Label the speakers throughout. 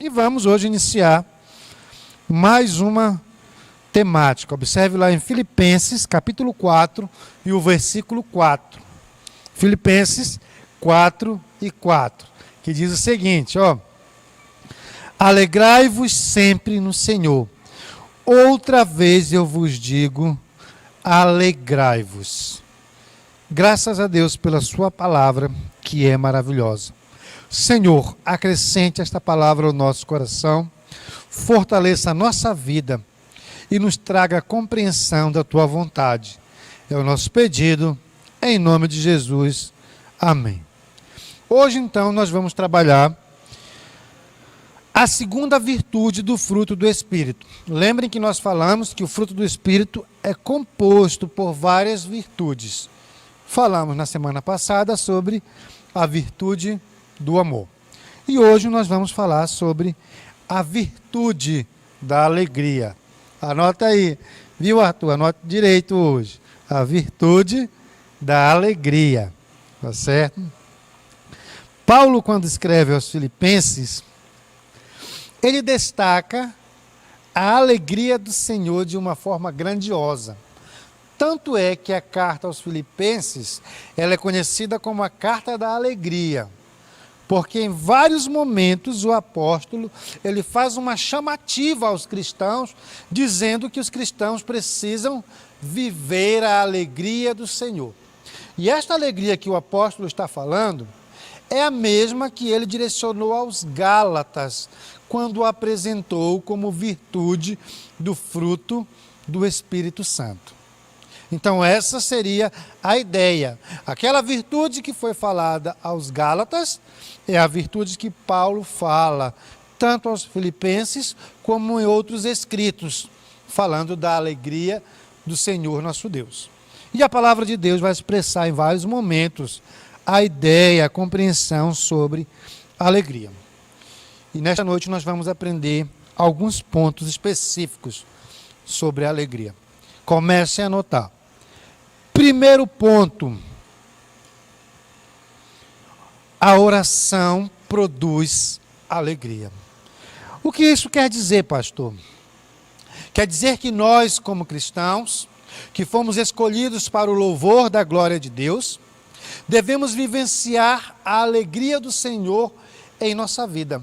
Speaker 1: E vamos hoje iniciar mais uma temática. Observe lá em Filipenses, capítulo 4 e o versículo 4. Filipenses 4 e 4, que diz o seguinte, ó: alegrai-vos sempre no Senhor. Outra vez eu vos digo, alegrai-vos. Graças a Deus pela sua palavra, que é maravilhosa. Senhor, acrescente esta palavra ao nosso coração, fortaleça a nossa vida e nos traga a compreensão da tua vontade. É o nosso pedido, em nome de Jesus. Amém. Hoje, então, nós vamos trabalhar a segunda virtude do fruto do Espírito. Lembrem que nós falamos que o fruto do Espírito é composto por várias virtudes. Falamos na semana passada sobre a virtude do amor. E hoje nós vamos falar sobre a virtude da alegria. Anota aí, viu, Arthur? Anota direito hoje. A virtude da alegria. Tá certo? Paulo, quando escreve aos Filipenses, ele destaca a alegria do Senhor de uma forma grandiosa. Tanto é que a carta aos Filipenses, ela é conhecida como a carta da alegria, porque em vários momentos o apóstolo, ele faz uma chamativa aos cristãos, dizendo que os cristãos precisam viver a alegria do Senhor. E esta alegria que o apóstolo está falando, é a mesma que ele direcionou aos Gálatas, quando o apresentou como virtude do fruto do Espírito Santo. Então essa seria a ideia. Aquela virtude que foi falada aos Gálatas é a virtude que Paulo fala, tanto aos Filipenses como em outros escritos, falando da alegria do Senhor nosso Deus. E a palavra de Deus vai expressar em vários momentos a ideia, a compreensão sobre a alegria. E nesta noite nós vamos aprender alguns pontos específicos sobre a alegria. Comece a anotar. Primeiro ponto: a oração produz alegria. O que isso quer dizer, pastor? Quer dizer que nós, como cristãos, que fomos escolhidos para o louvor da glória de Deus, devemos vivenciar a alegria do Senhor em nossa vida.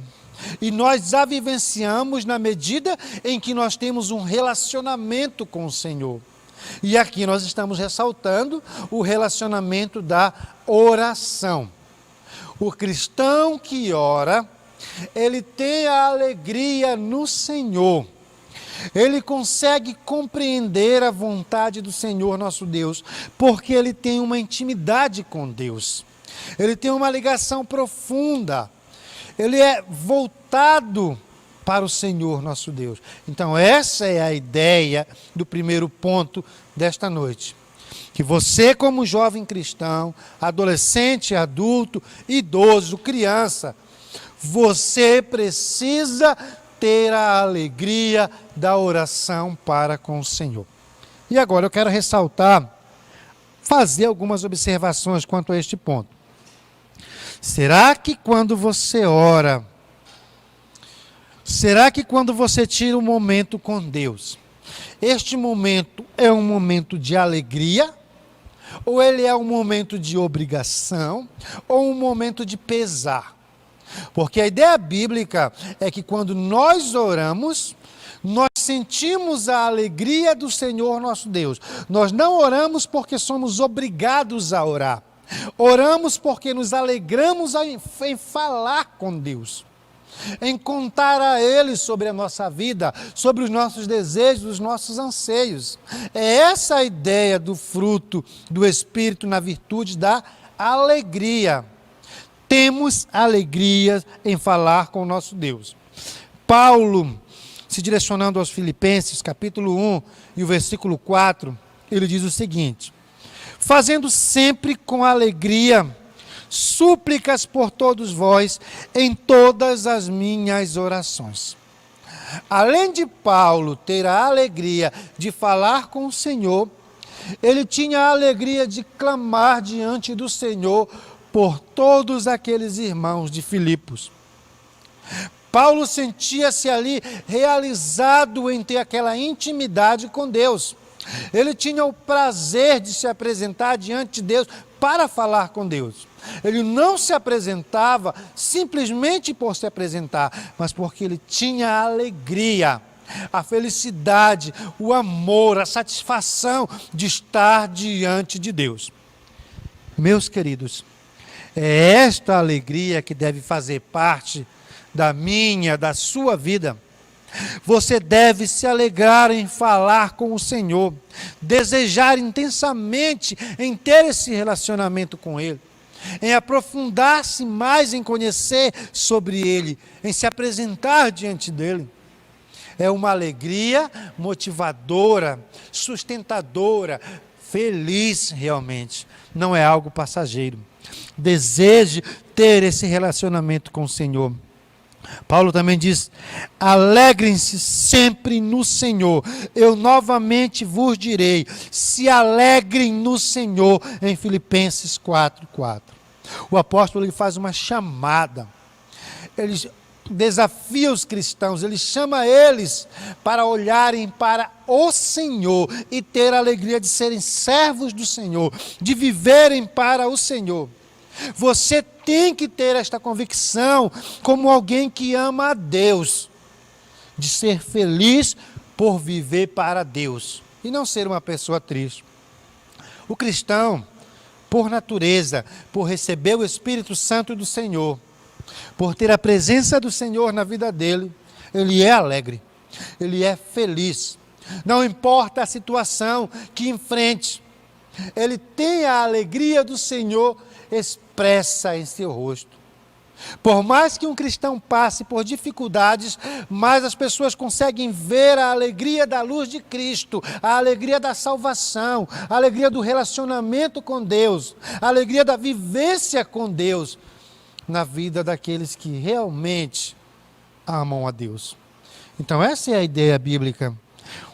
Speaker 1: E nós a vivenciamos na medida em que nós temos um relacionamento com o Senhor. E aqui nós estamos ressaltando o relacionamento da oração. O cristão que ora, ele tem a alegria no Senhor. Ele consegue compreender a vontade do Senhor nosso Deus, porque ele tem uma intimidade com Deus. Ele tem uma ligação profunda. Ele é voltado para o Senhor nosso Deus. Então essa é a ideia do primeiro ponto desta noite. Que você, como jovem cristão, adolescente, adulto, idoso, criança, você precisa ter a alegria da oração para com o Senhor. E agora eu quero ressaltar, fazer algumas observações quanto a este ponto. Será que quando você ora, será que quando você tira um momento com Deus, este momento é um momento de alegria? Ou ele é um momento de obrigação? Ou um momento de pesar? Porque a ideia bíblica é que quando nós oramos, nós sentimos a alegria do Senhor nosso Deus. Nós não oramos porque somos obrigados a orar. Oramos porque nos alegramos em falar com Deus, em contar a Ele sobre a nossa vida, sobre os nossos desejos, os nossos anseios. É essa a ideia do fruto do Espírito na virtude da alegria. Temos alegria em falar com o nosso Deus. Paulo, se direcionando aos Filipenses, capítulo 1 e o versículo 4, ele diz o seguinte: fazendo sempre com alegria súplicas por todos vós em todas as minhas orações. Além de Paulo ter a alegria de falar com o Senhor, ele tinha a alegria de clamar diante do Senhor por todos aqueles irmãos de Filipos. Paulo sentia-se ali realizado em ter aquela intimidade com Deus. Ele tinha o prazer de se apresentar diante de Deus para falar com Deus. Ele não se apresentava simplesmente por se apresentar, mas porque ele tinha a alegria, a felicidade, o amor, a satisfação de estar diante de Deus. Meus queridos, é esta alegria que deve fazer parte da minha, da sua vida. Você deve se alegrar em falar com o Senhor, desejar intensamente em ter esse relacionamento com Ele, em aprofundar-se mais em conhecer sobre Ele, em se apresentar diante dEle. É uma alegria motivadora, sustentadora, feliz realmente, não é algo passageiro. Deseje ter esse relacionamento com o Senhor. Paulo também diz: alegrem-se sempre no Senhor. Eu novamente vos direi, se alegrem no Senhor, em Filipenses 4:4. O apóstolo ele faz uma chamada, ele desafia os cristãos, ele chama eles para olharem para o Senhor e ter a alegria de serem servos do Senhor, de viverem para o Senhor. Você tem que ter esta convicção como alguém que ama a Deus, de ser feliz por viver para Deus e não ser uma pessoa triste. O cristão, por natureza, por receber o Espírito Santo do Senhor, por ter a presença do Senhor na vida dele, ele é alegre, ele é feliz. Não importa a situação que enfrente, ele tem a alegria do Senhor expressa em seu rosto. Por mais que um cristão passe por dificuldades, mas as pessoas conseguem ver a alegria da luz de Cristo, a alegria da salvação, a alegria do relacionamento com Deus, a alegria da vivência com Deus na vida daqueles que realmente amam a Deus. Então essa é a ideia bíblica.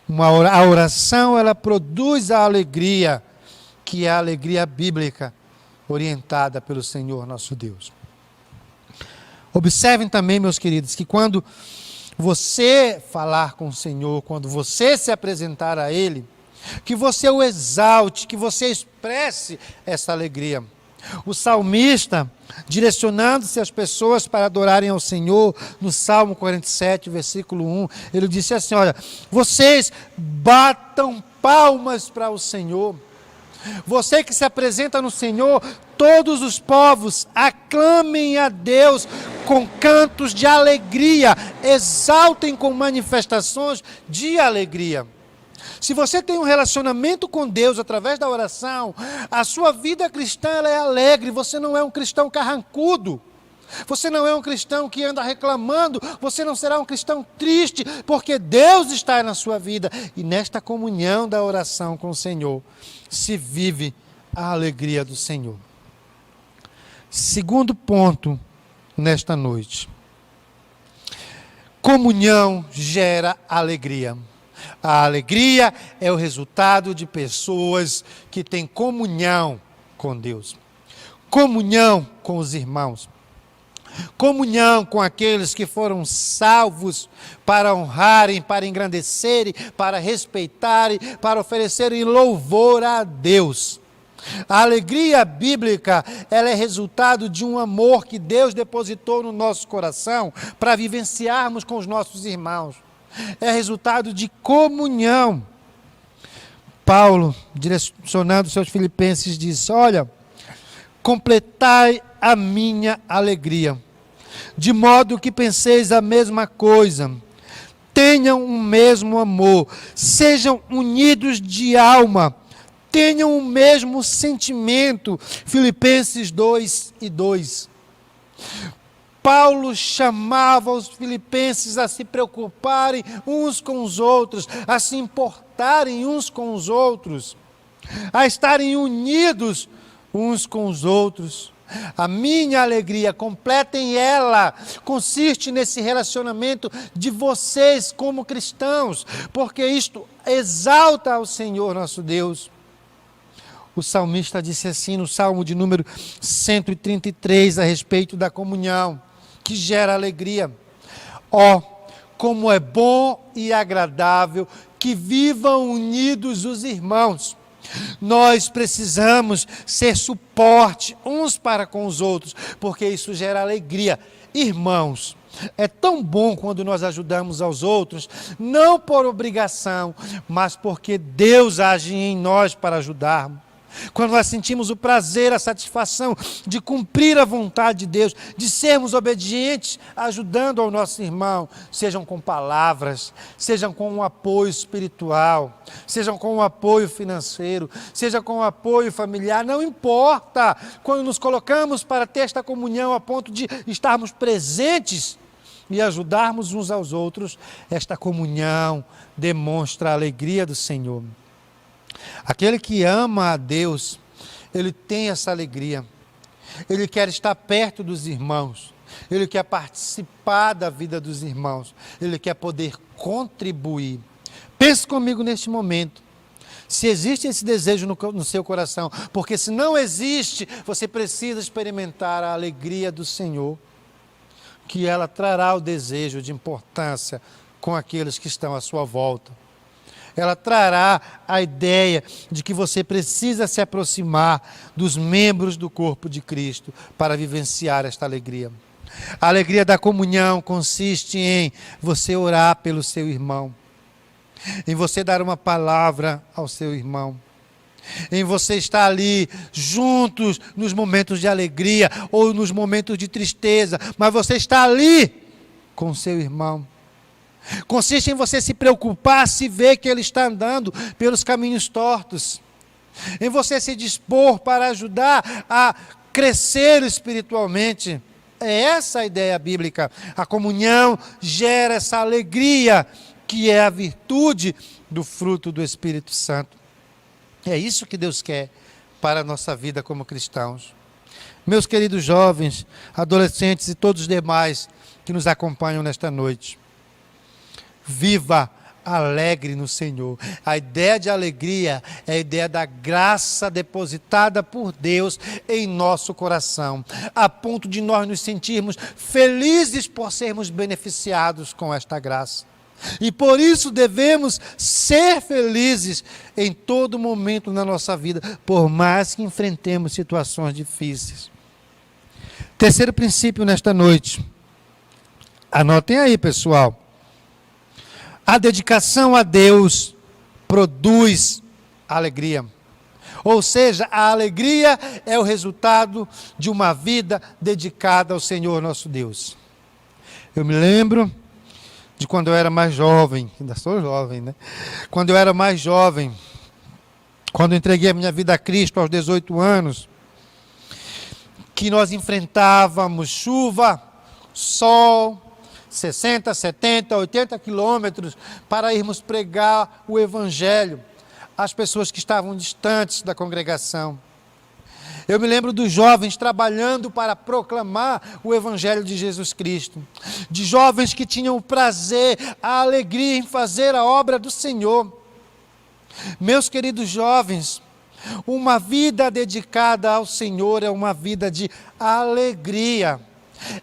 Speaker 1: A oração, ela produz a alegria, que é a alegria bíblica, orientada pelo Senhor nosso Deus. Observem também, meus queridos, que quando você falar com o Senhor, quando você se apresentar a Ele, que você o exalte, que você expresse essa alegria. O salmista, direcionando-se às pessoas para adorarem ao Senhor, no Salmo 47, versículo 1, ele disse assim: olha, vocês batam palmas para o Senhor. Você que se apresenta no Senhor, todos os povos aclamem a Deus com cantos de alegria, exaltem com manifestações de alegria. Se você tem um relacionamento com Deus através da oração, a sua vida cristã ela é alegre, você não é um cristão carrancudo. Você não é um cristão que anda reclamando, você não será um cristão triste, porque Deus está na sua vida. E nesta comunhão da oração com o Senhor, se vive a alegria do Senhor. Segundo ponto nesta noite. Comunhão gera alegria. A alegria é o resultado de pessoas que têm comunhão com Deus. Comunhão com os irmãos. Comunhão com aqueles que foram salvos para honrarem, para engrandecerem, para respeitarem, para oferecerem louvor a Deus. A alegria bíblica, ela é resultado de um amor que Deus depositou no nosso coração para vivenciarmos com os nossos irmãos. É resultado de comunhão. Paulo, direcionando seus filipenses, diz: olha, completai a minha alegria, de modo que penseis a mesma coisa, tenham o mesmo amor, sejam unidos de alma, tenham o mesmo sentimento. Filipenses 2:2. Paulo chamava os filipenses a se preocuparem uns com os outros, a se importarem uns com os outros, a estarem unidos uns com os outros. A minha alegria, completem ela, consiste nesse relacionamento de vocês como cristãos, porque isto exalta ao Senhor nosso Deus. O salmista disse assim no Salmo de número 133, a respeito da comunhão, que gera alegria: Ó, como é bom e agradável que vivam unidos os irmãos. Nós precisamos ser suporte uns para com os outros, porque isso gera alegria. Irmãos, é tão bom quando nós ajudamos aos outros, não por obrigação, mas porque Deus age em nós para ajudarmos. Quando nós sentimos o prazer, a satisfação de cumprir a vontade de Deus, de sermos obedientes, ajudando ao nosso irmão, sejam com palavras, sejam com um apoio espiritual, sejam com um apoio financeiro, seja com um apoio familiar, não importa. Quando nos colocamos para ter esta comunhão a ponto de estarmos presentes e ajudarmos uns aos outros, esta comunhão demonstra a alegria do Senhor. Aquele que ama a Deus, ele tem essa alegria. Ele quer estar perto dos irmãos. Ele quer participar da vida dos irmãos. Ele quer poder contribuir. Pense comigo neste momento. Se existe esse desejo no seu coração, porque se não existe, você precisa experimentar a alegria do Senhor, que ela trará o desejo de importância com aqueles que estão à sua volta. Ela trará a ideia de que você precisa se aproximar dos membros do corpo de Cristo para vivenciar esta alegria. A alegria da comunhão consiste em você orar pelo seu irmão, em você dar uma palavra ao seu irmão, em você estar ali juntos nos momentos de alegria ou nos momentos de tristeza, mas você está ali com o seu irmão. Consiste em você se preocupar, se ver que ele está andando pelos caminhos tortos, em você se dispor para ajudar a crescer espiritualmente. É essa a ideia bíblica. A comunhão gera essa alegria, que é a virtude do fruto do Espírito Santo. É isso que Deus quer para a nossa vida como cristãos. Meus queridos jovens, adolescentes e todos os demais que nos acompanham nesta noite, viva alegre no Senhor. A ideia de alegria é a ideia da graça depositada por Deus em nosso coração, a ponto de nós nos sentirmos felizes por sermos beneficiados com esta graça. E por isso devemos ser felizes em todo momento na nossa vida, por mais que enfrentemos situações difíceis. Terceiro princípio nesta noite. Anotem aí, pessoal. A dedicação a Deus produz alegria. Ou seja, a alegria é o resultado de uma vida dedicada ao Senhor nosso Deus. Eu me lembro de quando eu era mais jovem, ainda sou jovem, né? Quando eu era mais jovem, quando eu entreguei a minha vida a Cristo aos 18 anos, que nós enfrentávamos chuva, sol, 60, 70, 80 quilômetros para irmos pregar o Evangelho às pessoas que estavam distantes da congregação. Eu me lembro dos jovens trabalhando para proclamar o Evangelho de Jesus Cristo, de jovens que tinham o prazer, a alegria em fazer a obra do Senhor. Meus queridos jovens, uma vida dedicada ao Senhor é uma vida de alegria.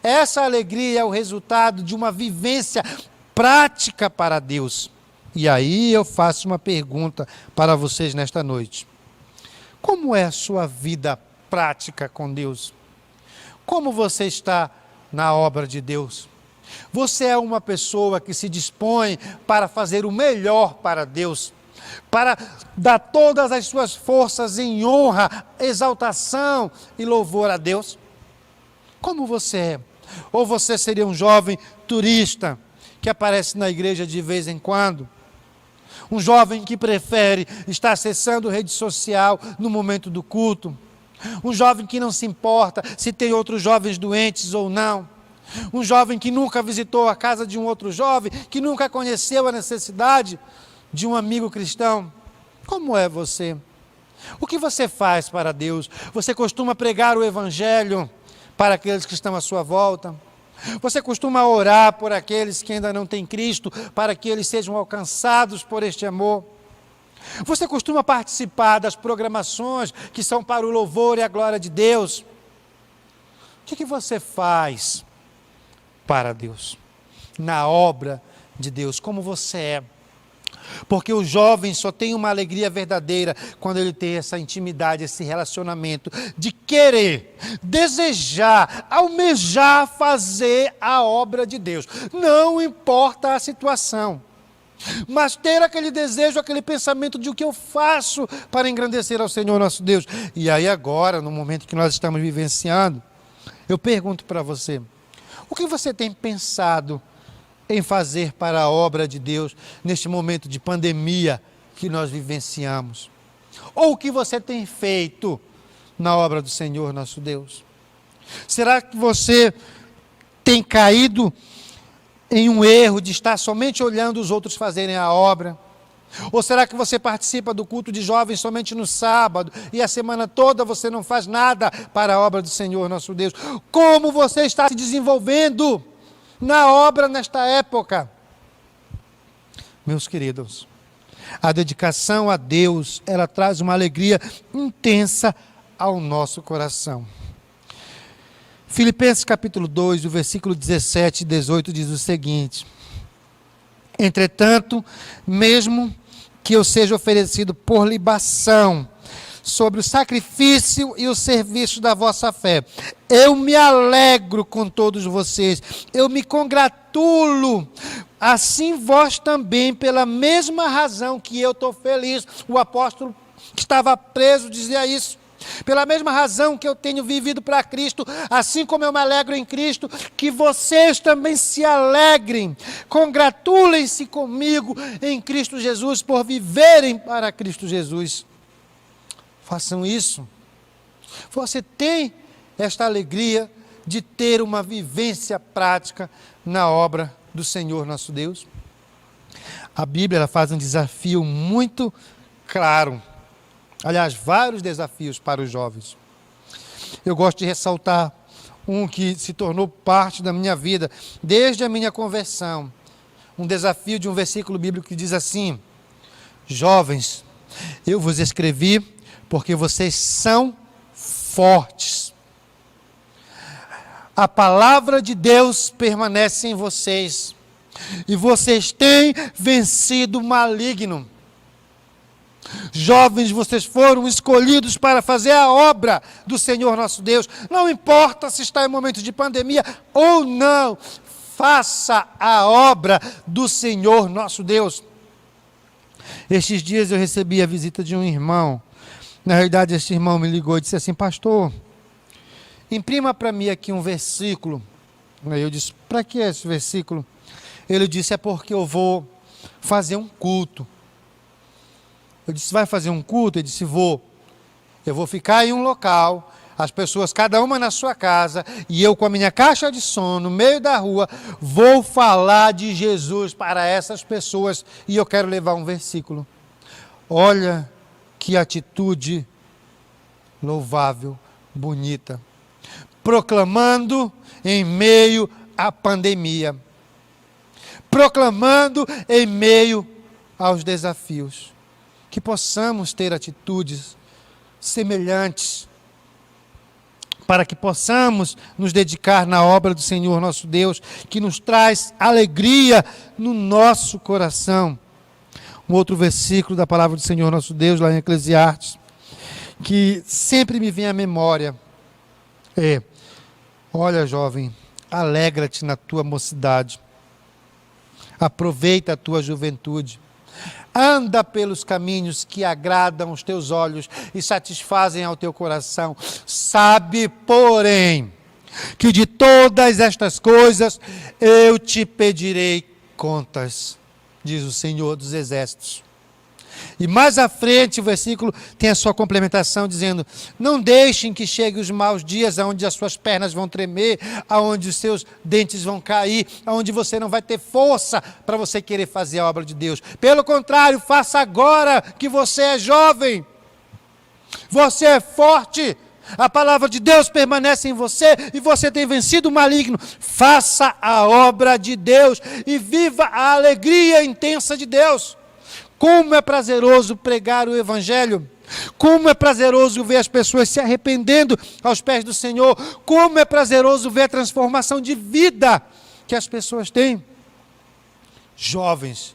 Speaker 1: Essa alegria é o resultado de uma vivência prática para Deus. E aí eu faço uma pergunta para vocês nesta noite. Como é a sua vida prática com Deus? Como você está na obra de Deus? Você é uma pessoa que se dispõe para fazer o melhor para Deus, para dar todas as suas forças em honra, exaltação e louvor a Deus? Como você é? Ou você seria um jovem turista que aparece na igreja de vez em quando? Um jovem que prefere estar acessando rede social no momento do culto? Um jovem que não se importa se tem outros jovens doentes ou não? Um jovem que nunca visitou a casa de um outro jovem, que nunca conheceu a necessidade de um amigo cristão? Como é você? O que você faz para Deus? Você costuma pregar o Evangelho para aqueles que estão à sua volta? Você costuma orar por aqueles que ainda não têm Cristo, para que eles sejam alcançados por este amor? Você costuma participar das programações que são para o louvor e a glória de Deus? O que você faz para Deus? na obra de Deus, como você é. Porque o jovem só tem uma alegria verdadeira quando ele tem essa intimidade, esse relacionamento de querer, desejar, almejar fazer a obra de Deus. Não importa a situação, mas ter aquele desejo, aquele pensamento de o que eu faço para engrandecer ao Senhor nosso Deus. E aí agora, no momento que nós estamos vivenciando, eu pergunto para você, o que você tem pensado em fazer para a obra de Deus neste momento de pandemia que nós vivenciamos? Ou o que você tem feito na obra do Senhor nosso Deus? Será que você tem caído em um erro de estar somente olhando os outros fazerem a obra? Ou será que você participa do culto de jovens somente no sábado e a semana toda você não faz nada para a obra do Senhor nosso Deus? Como você está se desenvolvendo na obra nesta época? Meus queridos, a dedicação a Deus, ela traz uma alegria intensa ao nosso coração. Filipenses capítulo 2, o versículo 17 e 18 diz o seguinte: entretanto, mesmo que eu seja oferecido por libação sobre o sacrifício e o serviço da vossa fé, eu me alegro com todos vocês, eu me congratulo, assim vós também, pela mesma razão que eu estou feliz. O apóstolo que estava preso dizia isso. Pela mesma razão que eu tenho vivido para Cristo, assim como eu me alegro em Cristo, que vocês também se alegrem, congratulem-se comigo em Cristo Jesus, por viverem para Cristo Jesus. Façam isso. Você tem esta alegria de ter uma vivência prática na obra do Senhor nosso Deus? A Bíblia ela faz um desafio muito claro. Aliás, vários desafios para os jovens. Eu gosto de ressaltar um que se tornou parte da minha vida, desde a minha conversão. Um desafio de um versículo bíblico que diz assim: jovens, eu vos escrevi porque vocês são fortes. A palavra de Deus permanece em vocês, e vocês têm vencido o maligno. Jovens, vocês foram escolhidos para fazer a obra do Senhor nosso Deus. Não importa se está em momentos de pandemia ou não, faça a obra do Senhor nosso Deus. Estes dias eu recebi a visita de um irmão. Na realidade, este irmão me ligou e disse assim: pastor, imprima para mim aqui um versículo. Aí eu disse: para que esse versículo? Ele disse: é porque eu vou fazer um culto. Eu disse: vai fazer um culto? Ele disse: vou. Eu vou ficar em um local, as pessoas, cada uma na sua casa, e eu com a minha caixa de som, no meio da rua, vou falar de Jesus para essas pessoas, e eu quero levar um versículo. Olha que atitude louvável, bonita. Proclamando em meio à pandemia. Proclamando em meio aos desafios. Que possamos ter atitudes semelhantes, para que possamos nos dedicar na obra do Senhor nosso Deus, que nos traz alegria no nosso coração. Um outro versículo da palavra do Senhor nosso Deus, lá em Eclesiastes, que sempre me vem à memória, é: olha, jovem, alegra-te na tua mocidade, aproveita a tua juventude, anda pelos caminhos que agradam os teus olhos e satisfazem ao teu coração. Sabe, porém, que de todas estas coisas eu te pedirei contas, diz o Senhor dos Exércitos. E mais à frente o versículo tem a sua complementação dizendo: não deixem que cheguem os maus dias, aonde as suas pernas vão tremer, aonde os seus dentes vão cair, aonde você não vai ter força para você querer fazer a obra de Deus. Pelo contrário, faça agora que você é jovem, você é forte, a palavra de Deus permanece em você e você tem vencido o maligno. Faça a obra de Deus e viva a alegria intensa de Deus. Como é prazeroso pregar o Evangelho, como é prazeroso ver as pessoas se arrependendo aos pés do Senhor, como é prazeroso ver a transformação de vida que as pessoas têm. Jovens,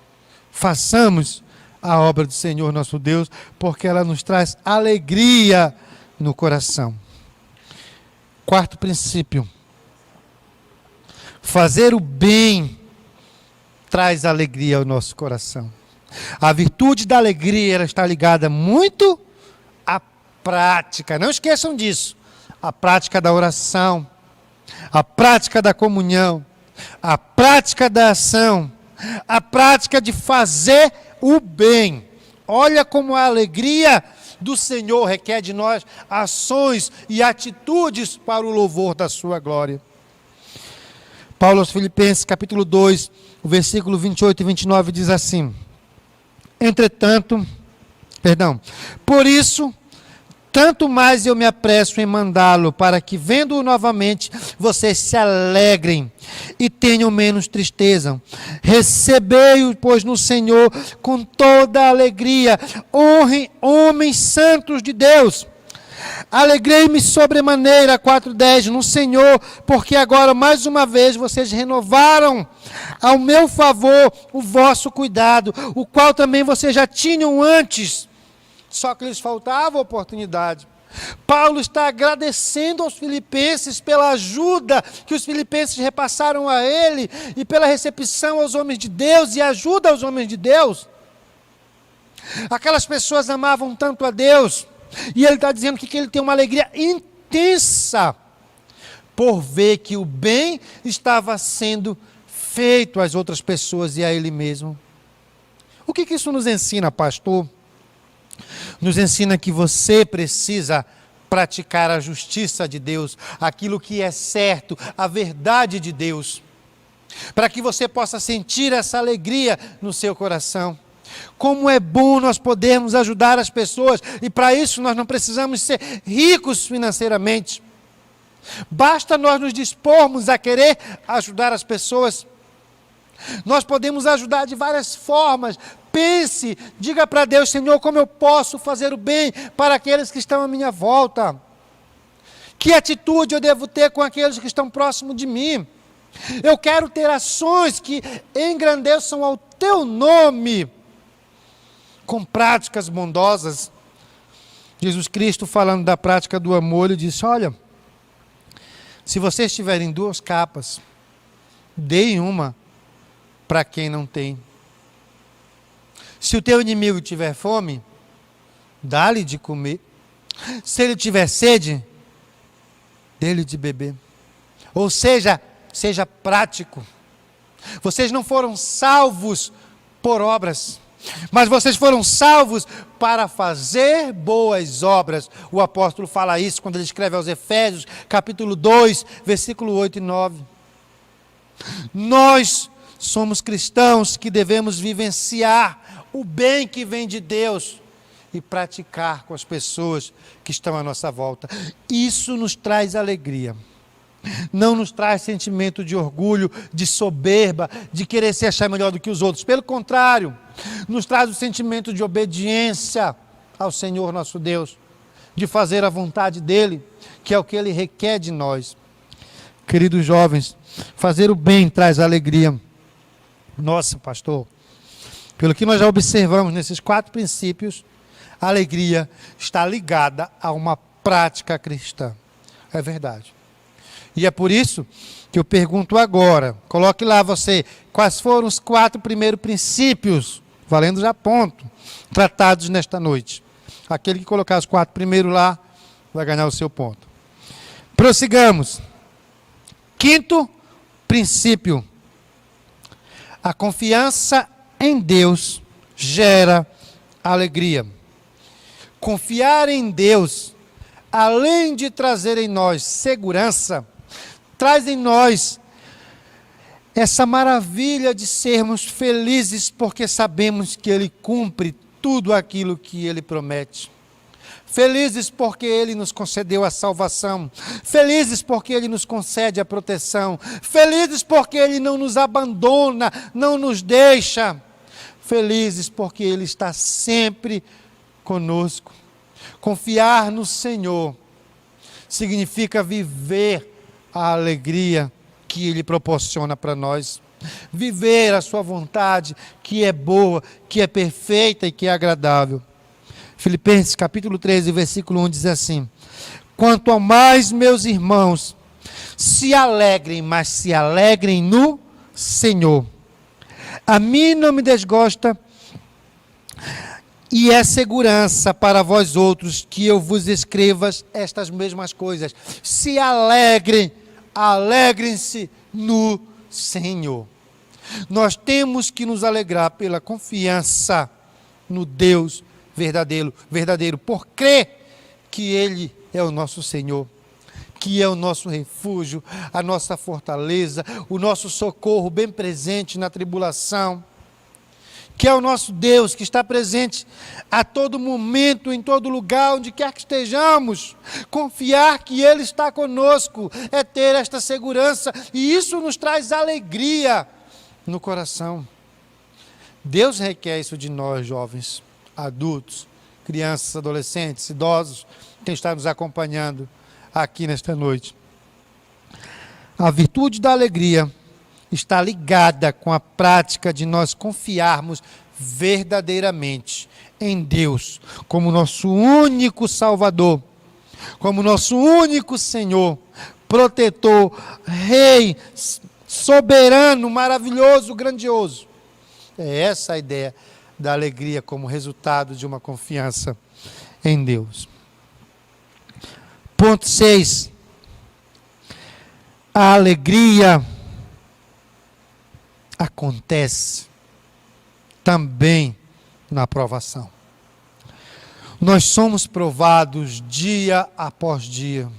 Speaker 1: façamos a obra do Senhor nosso Deus, porque ela nos traz alegria no coração. Quarto princípio: fazer o bem traz alegria ao nosso coração. A virtude da alegria, ela está ligada muito à prática. Não esqueçam disso. A prática da oração, a prática da comunhão, a prática da ação, a prática de fazer o bem. Olha como a alegria do Senhor requer de nós ações e atitudes para o louvor da sua glória. Paulo aos Filipenses, capítulo 2, o versículo 28 e 29 diz assim: por isso, tanto mais eu me apresso em mandá-lo, para que, vendo-o novamente, vocês se alegrem e tenham menos tristeza. Recebei-o, pois, no Senhor com toda a alegria. Honrem homens santos de Deus. Alegrei-me sobremaneira, 4:10, no Senhor, porque agora, mais uma vez, vocês renovaram ao meu favor o vosso cuidado, o qual também vocês já tinham antes, só que lhes faltava oportunidade. Paulo está agradecendo aos filipenses pela ajuda que os filipenses repassaram a ele e pela recepção aos homens de Deus e ajuda aos homens de Deus. Aquelas pessoas amavam tanto a Deus, e ele está dizendo que ele tem uma alegria intensa por ver que o bem estava sendo feito às outras pessoas e a ele mesmo. O que isso nos ensina, pastor? Nos ensina que você precisa praticar a justiça de Deus, aquilo que é certo, a verdade de Deus, para que você possa sentir essa alegria no seu coração. Como é bom nós podermos ajudar as pessoas, e para isso nós não precisamos ser ricos financeiramente. Basta nós nos dispormos a querer ajudar as pessoas. Nós podemos ajudar de várias formas. Pense, diga para Deus: Senhor, como eu posso fazer o bem para aqueles que estão à minha volta? Que atitude eu devo ter com aqueles que estão próximos de mim? Eu quero ter ações que engrandeçam ao teu nome, com práticas bondosas. Jesus Cristo, falando da prática do amor, ele disse: olha, se vocês tiverem 2 capas, deem uma para quem não tem. Se o teu inimigo tiver fome, dá-lhe de comer. Se ele tiver sede, dê-lhe de beber. Ou seja, seja prático. Vocês não foram salvos por obras, mas vocês foram salvos para fazer boas obras. O apóstolo fala isso quando ele escreve aos Efésios, capítulo 2, versículo 8 e 9. Nós somos cristãos que devemos vivenciar o bem que vem de Deus e praticar com as pessoas que estão à nossa volta. Isso nos traz alegria. Não nos traz sentimento de orgulho, de soberba, de querer se achar melhor do que os outros. Pelo contrário, nos traz o sentimento de obediência ao Senhor nosso Deus, de fazer a vontade dEle, que é o que Ele requer de nós. Queridos jovens, fazer o bem traz alegria. Nossa, pastor, pelo que nós já observamos nesses 4 princípios, a alegria está ligada a uma prática cristã. É verdade. E é por isso que eu pergunto agora, coloque lá você, quais foram os 4 primeiros princípios, valendo já ponto, tratados nesta noite. Aquele que colocar os 4 primeiros lá, vai ganhar o seu ponto. Prossigamos. 5º princípio. A confiança em Deus gera alegria. Confiar em Deus, além de trazer em nós segurança, traz em nós essa maravilha de sermos felizes porque sabemos que Ele cumpre tudo aquilo que Ele promete. Felizes porque Ele nos concedeu a salvação. Felizes porque Ele nos concede a proteção. Felizes porque Ele não nos abandona, não nos deixa. Felizes porque Ele está sempre conosco. Confiar no Senhor significa viver a alegria que Ele proporciona para nós. viver a sua vontade, que é boa, que é perfeita e que é agradável. Filipenses capítulo 13, versículo 1 diz assim: quanto ao mais, meus irmãos, se alegrem, mas se alegrem no Senhor. A mim não me desgosta e é segurança para vós outros que eu vos escreva estas mesmas coisas. Se alegrem, alegrem-se no Senhor. Nós temos que nos alegrar pela confiança no Deus verdadeiro, por crer que Ele é o nosso Senhor, que é o nosso refúgio, a nossa fortaleza, o nosso socorro bem presente na tribulação, que é o nosso Deus que está presente a todo momento, em todo lugar, onde quer que estejamos. Confiar que Ele está conosco é ter esta segurança, e isso nos traz alegria no coração. Deus requer isso de nós, jovens, adultos, crianças, adolescentes, idosos, quem está nos acompanhando aqui nesta noite. A virtude da alegria está ligada com a prática de nós confiarmos verdadeiramente em Deus como nosso único Salvador, como nosso único Senhor, protetor, Rei, soberano, maravilhoso, grandioso. É essa a ideia da alegria como resultado de uma confiança em Deus. Ponto 6. A alegria acontece também na provação. Nós somos provados dia após dia.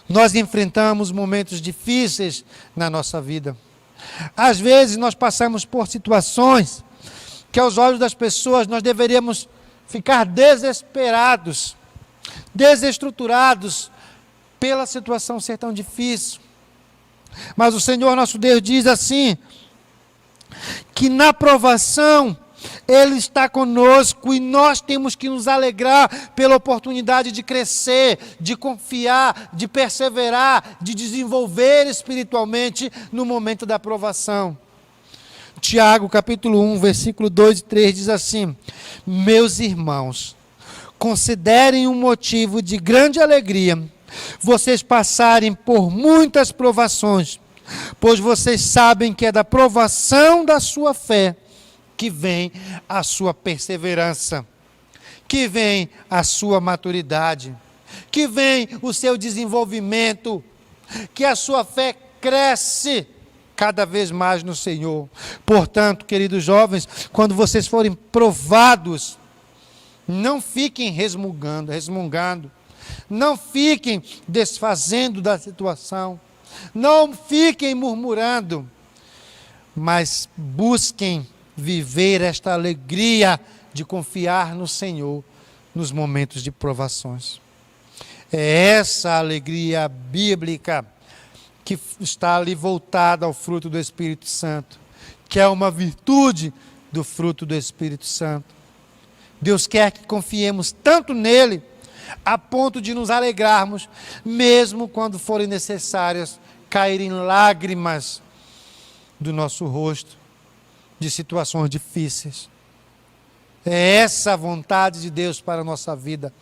Speaker 1: Nós enfrentamos momentos difíceis na nossa vida. Às vezes nós passamos por situações que aos olhos das pessoas nós deveríamos ficar desesperados, desestruturados pela situação ser tão difícil. Mas o Senhor nosso Deus diz assim, que na provação Ele está conosco e nós temos que nos alegrar pela oportunidade de crescer, de confiar, de perseverar, de desenvolver espiritualmente no momento da provação. Tiago capítulo 1, versículo 2 e 3 diz assim: meus irmãos, considerem um motivo de grande alegria vocês passarem por muitas provações, pois vocês sabem que é da provação da sua fé que vem a sua perseverança, que vem a sua maturidade, que vem o seu desenvolvimento, que a sua fé cresce cada vez mais no Senhor. Portanto, queridos jovens, quando vocês forem provados, não fiquem resmungando, não fiquem desfazendo da situação, não fiquem murmurando, mas busquem viver esta alegria de confiar no Senhor nos momentos de provações. É essa alegria bíblica que está ali voltada ao fruto do Espírito Santo, que é uma virtude do fruto do Espírito Santo. Deus quer que confiemos tanto nele, a ponto de nos alegrarmos, mesmo quando forem necessárias caírem lágrimas do nosso rosto, de situações difíceis. É essa a vontade de Deus para a nossa vida,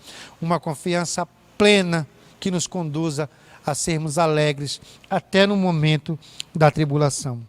Speaker 1: uma confiança plena que nos conduza a sermos alegres até no momento da tribulação.